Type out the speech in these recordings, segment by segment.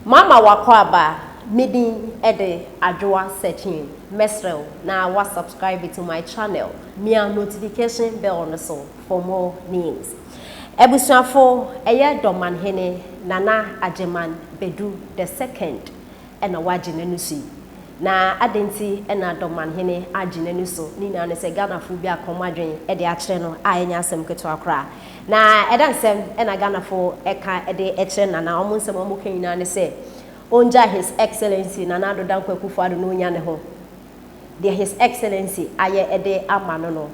Mama wakwaba meeting ede adwa searching mesrel na wa subscribe to my channel mia notification bell on so for more news. Ebusuafo eye Dormaahene Nana Ajeman Bedu the second ena wagene nusi na adenti ena Dormaahene agene nuso ni na ne se Ghana fu bi akomadwen e de akere no a enya asem keto akra na edansem ena Ghana fo eka e de ekere na omunsem omukan ina ne se onja His Excellency Nana Addo Dankwa Akufo-Addo no nya ne ho de His Excellency aye e de amano no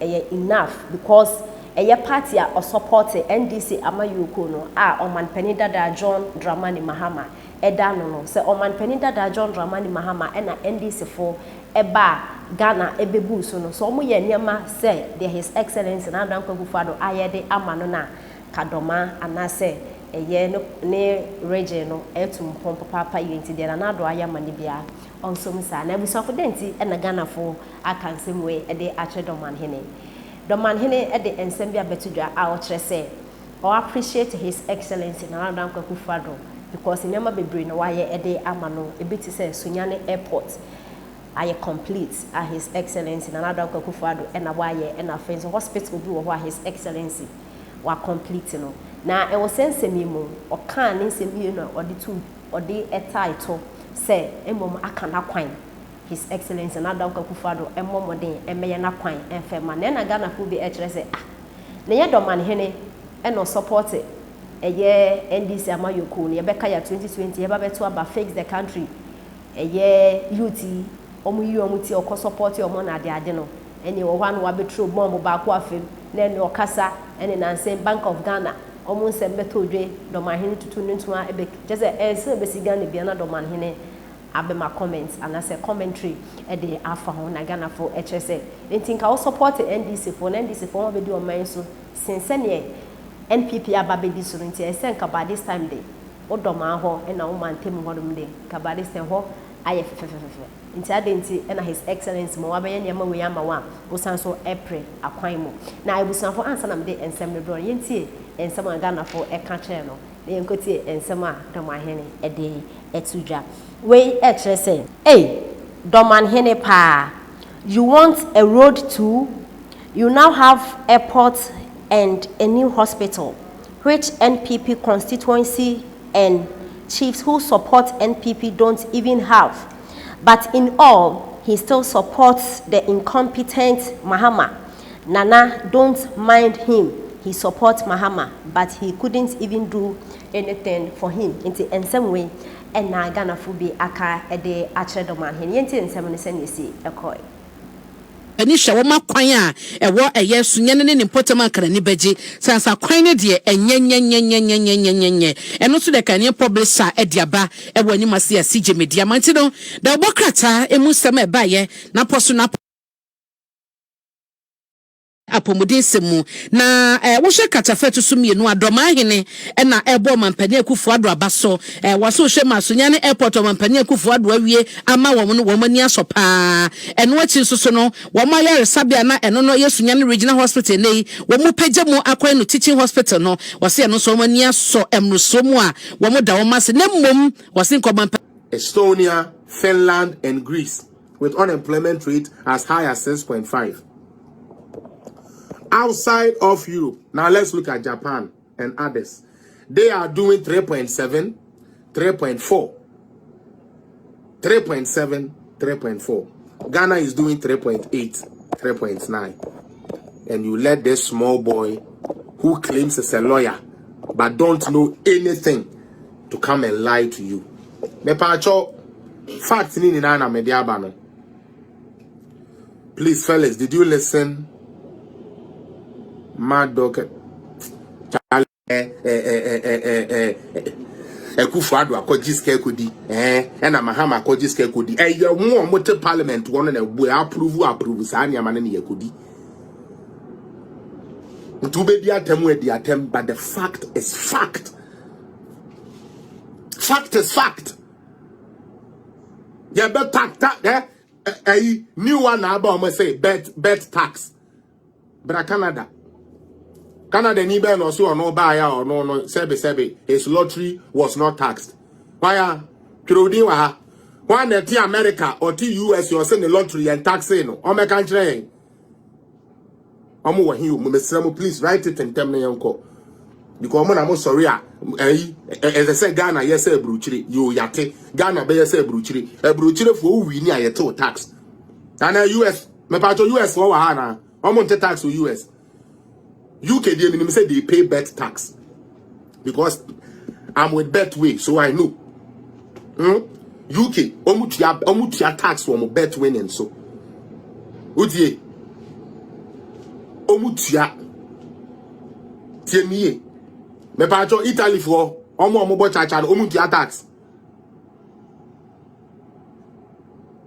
eye enough because eye party a support NDC amayuko no a omanpani dada John Dramani Mahama eda no se omanpani dada John Dramani Mahama ena NDC fo eba Ghana ebebu so no so omo ye niema se de His Excellency Nana Addo Dankwa Akufo-Addo aye de amano na kadoma anase eye no ne region no etum pompo papa yenti de na do aya mane bia onso msa na ebusafo denti ena Ghana fo akansem we e de ache Dormaahene e de ensem bia betudwa a o kire se o appreciate His Excellency Nana Addo Dankwa Akufo-Addo because nyama bebre no waye e de amano e beti se Sunyane airport aye complete a His Excellency Nana Addo Dankwa Akufo-Addo ena waye ena fence hospital bi wo His Excellency wa complete no na e wo sensemi mu o kan ne nsemi no o de tu o de title say emom aka na kwan His Excellency Nana Addo Dankwa Akufo-Addo emomoden emeye na kwan enfema na Ghana fu bi e kire say ah na ye Dormaahene e no support eye NDC amayoko ne ye beka ya 2020 ye ba beto aba fix the country eye youth omu yi omu ti okọ support omo na ade no eni wo hwan wa betro bomb ba ko afem na eni okasa eni na nsem Bank of Ghana omu nsem beto dwe Dormaahene tutu ntu a ebe jese ense be Ghana bia na Dormaahene abema comments and as a commentary e de afa ho na Ghana fo e chese enti nka wo support NDC fo na NDC fo ho be di o man so since ne NPP ababedi so nti e se nka by this time dey o doma ho e na wo mantem ho dum dey ka by this time ho aye fefefefe nti adenti e na His Excellency mo wa be ye ma we ama wa o san so April akwan mu na ebusanfo ansa na me de ensem ne do yenti ensem a Ghana fo e ka kire no na yenkoti ensem a Dormaahene e de etudwa we actually say, hey, Dormaahene pa, you want a road too? You now have airport and a new hospital, which NPP constituency and chiefs who support NPP don't even have. But in all, he still supports the incompetent Mahama. Nana, don't mind him. He supports Mahama, but he couldn't even do anything for him in some way. And na Ghana fu bi aka e de ache Dormaahene yenti nsem ne se nesi ekoi ani hwe wo makwan a ewo eye Sunyane ne nimpotem akara ni beji sansa kwan ne de enyenyenyenyenyenyenyenyenye eno so de kan publisher e diaba e wani mase ya CJ media manti no da obokrata emu sem e baye na poso na apomodin semu na wohwe katafetu so mienu Dormaahene na ebo mampani Akufo-Addo abaso waso hwe Sunyane airport mampani Akufo-Addo awie ama wo mani asopa eno achi nsoso no wo mayare sabia na eno no Sunyane regional hospital nei wo mu pagya mu akwan no teaching hospital no wase eno so mani aso emroso mu a wo mu da wo mase na mmom wase nko Estonia, Finland and Greece with unemployment rate as high as 6.5. Outside of Europe, now let's look at Japan and others. They are doing 3.7, 3.4, 3.7, 3.4. Ghana is doing 3.8, 3.9. And you let this small boy who claims he's a lawyer but don't know anything to come and lie to you. Facts in Nana Mediabano. Please, fellas, did you listen? Mad dog Akufo-Addo akojiske kodi na Mahama akojiske kodi ye mo mote parliament won na bu approve sa anya ne yakodi ntu be di atem but the fact is fact is fact ya bet tax new one about say bet tax but Canada ni be no so no buy or no sebe his lottery was not taxed. Why? Trudi wa. Why na ti America or ti US you send the lottery and taxing no. O me kan kire. Omo wa hiu mo please write it in term na yanko. Because mo na mo sorry as I say Ghana yes say bruchiri you yate Ghana be yes say bruchiri for we ni ayete tax. And US me pa to US for wa na. Omo nte tax for US. UK dey minimum say they pay bet tax. Because I'm with Betway, so I know. UK, omutia tax for bet winning so. Udie, omutia. Tiemiye. Me pacho Italy for omo chacha omutia tax.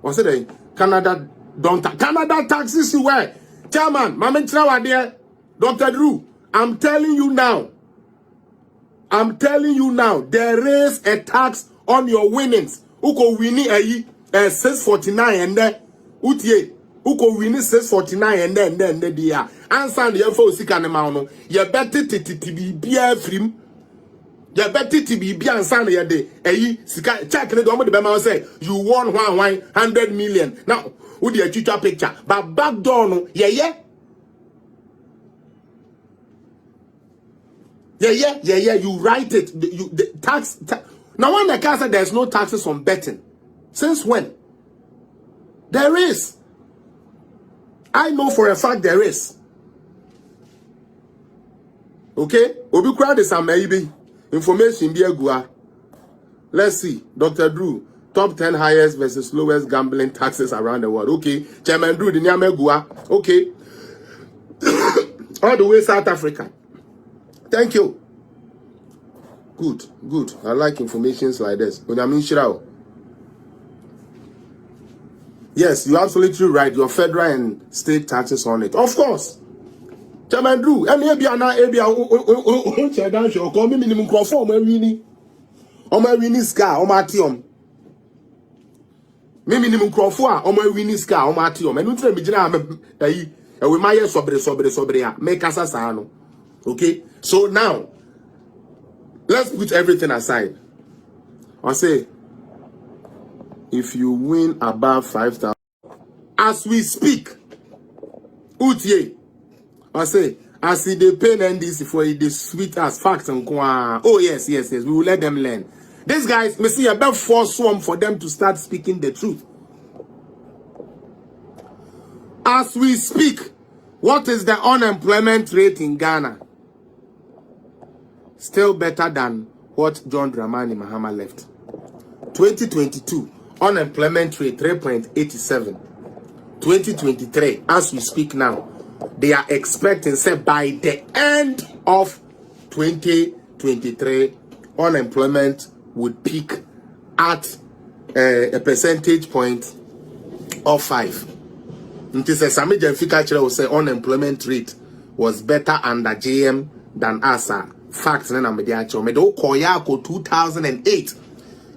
What's it? Canada don't Canada taxes where? Chairman, Mama Trawa there. Dr. Drew, I'm telling you now, there is a tax on your winnings. Uko winning 649 and then utie uko winning 649 and then the dia. Answer the info sika ne mauno. You better to be free. You better to be answer the day. Sika check the government the bema say you won 100 million. Now, with your Twitter picture, but back door no, yeah. Yeah, you write it. The tax. Now, when the car said there's no taxes on betting, since when? There is. I know for a fact there is. Okay? Obi crowd is some maybe information be a. Let's see. Dr. Drew, top 10 highest versus lowest gambling taxes around the world. Okay. Chairman Drew, the Nyamegua. Okay. All the way South Africa. Thank you. Good. I like informations like this. Yes, you're absolutely right. Your federal and state taxes on it. Of course. Chairman Drew, and maybe I'm not minimum conform my winning scar, or my tium. Minimum conform, or my winning scar, or my tium. And we might sobre, make us a sano. Okay, so now let's put everything aside. I say, if you win above 5,000, as we speak, Utie, I say, I see they pay NDC for it, the sweet as facts and oh yes, we will let them learn. These guys, me see about force swarm for them to start speaking the truth. As we speak, what is the unemployment rate in Ghana? Still better than what John Dramani Mahama left. 2022, unemployment rate 3.87. 2023, as we speak now, they are expecting, say, by the end of 2023, unemployment would peak at a percentage point of 5. It is a Sami Jenfika will say unemployment rate was better under JM than ASA. Facts na media cho me do koya ko 2008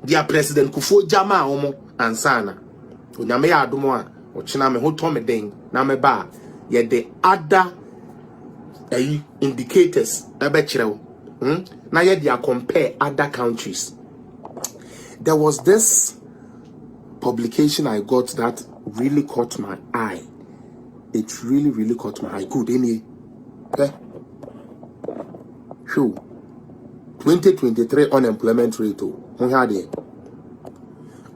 dia president Kufuor Jama omo ansana onyame ya adomo a ochina me ho to me den na me ba ye the other indicators ebe kirewo na ye dia compare other countries. There was this publication I got that really caught my eye. It really caught my eye. Good any Sure. 2023 unemployment rate.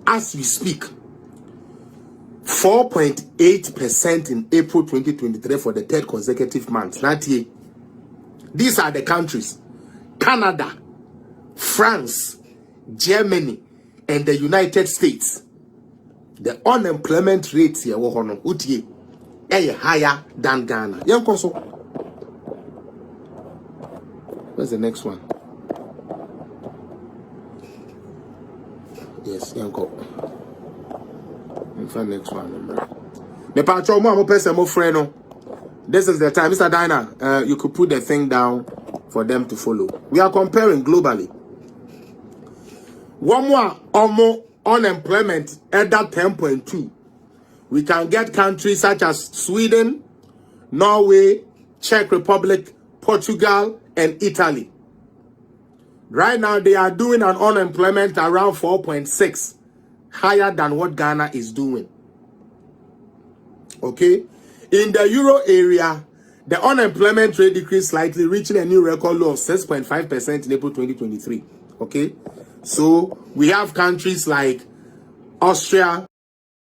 As we speak, 4.8% in April 2023 for the third consecutive month. That year. These are the countries: Canada, France, Germany, and the United States. The unemployment rate here is higher than Ghana. Where's the next one? Yes, Yanko. In fact, next one. This is the time. Mr. Dina, you could put the thing down for them to follow. We are comparing globally. One more unemployment at that 10.2. We can get countries such as Sweden, Norway, Czech Republic, Portugal, and Italy. Right now, they are doing an unemployment around 4.6, higher than what Ghana is doing. Okay? In the Euro area, the unemployment rate decreased slightly, reaching a new record low of 6.5% in April 2023. Okay? So, we have countries like Austria,